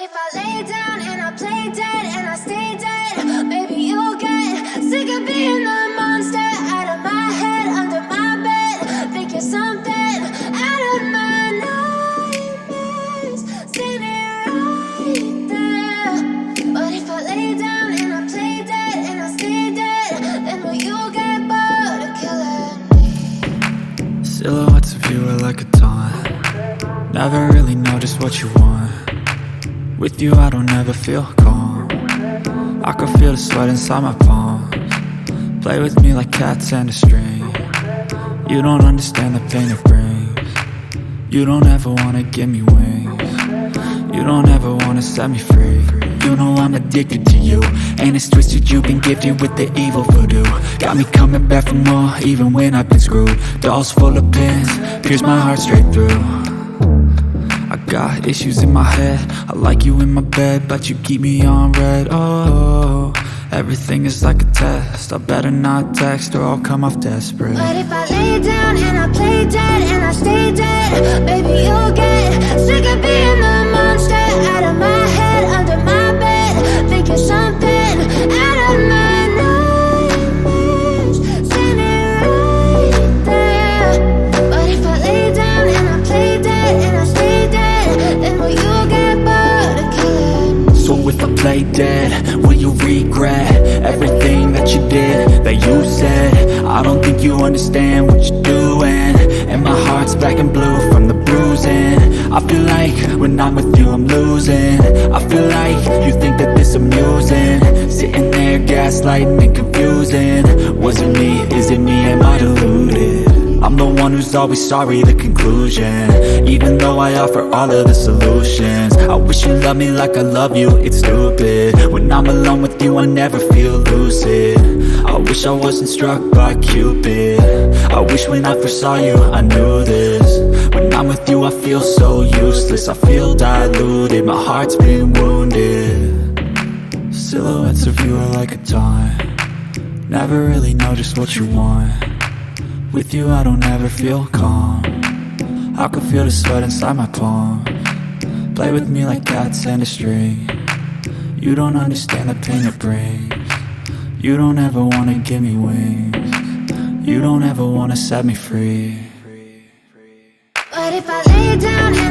if I lay down and I play dead and I stay dead, maybe you'll get sick of being the monster out of my head, under my bed. Think you're something out of my nightmares, standing right there. But if I lay down and I play dead and I stay dead, then will you get bored of killing me? Silhouettes of you are like a taunt. Never really know just what you want. With you I don't ever feel calm. I can feel the sweat inside my palms. Play with me like cats and a string. You don't understand the pain it brings. You don't ever wanna give me wings. You don't ever wanna set me free. You know I'm addicted to you, and it's twisted, you've been gifted with the evil voodoo. Got me coming back for more, even when I've been screwed. Dolls full of pins, pierce my heart straight through. I got issues in my head, I like you in my bed, but you keep me on red. Oh, everything is like a test, I better not text or I'll come off desperate. But if I lay down and I play dead and I stay dead, baby you'll get sick of being the monster out of my head, under my bed. Think you're something out of my nightmares, standing right there. But if I lay down and I play dead and I stay dead, then will you get bored of killing me? So if I play dead, will you regret everything that you did, that you said? I don't think you understand what you're doing, and my heart's black and blue from the bruising. I feel like when I'm with you I'm losing. I feel like you think that this amusing, sitting there gaslighting and confusing. Was it me? Is it me? Am I deluded? I'm the one who's always sorry, the conclusion, even though I offer all of the solutions. I wish you loved me like I love you, it's stupid. When I'm alone with you I never feel lucid. I wish I wasn't struck by Cupid. I wish when I first saw you I knew this. When I'm with you I feel so useless, I feel diluted, my heart's been wounded. Silhouettes of you are like a taunt. Never really know just what you want. With you I don't ever feel calm. I can feel the sweat inside my palms. Play with me like cats and a string. You don't understand the pain it brings. You don't ever wanna give me wings. You don't ever wanna set me free. But if I lay down and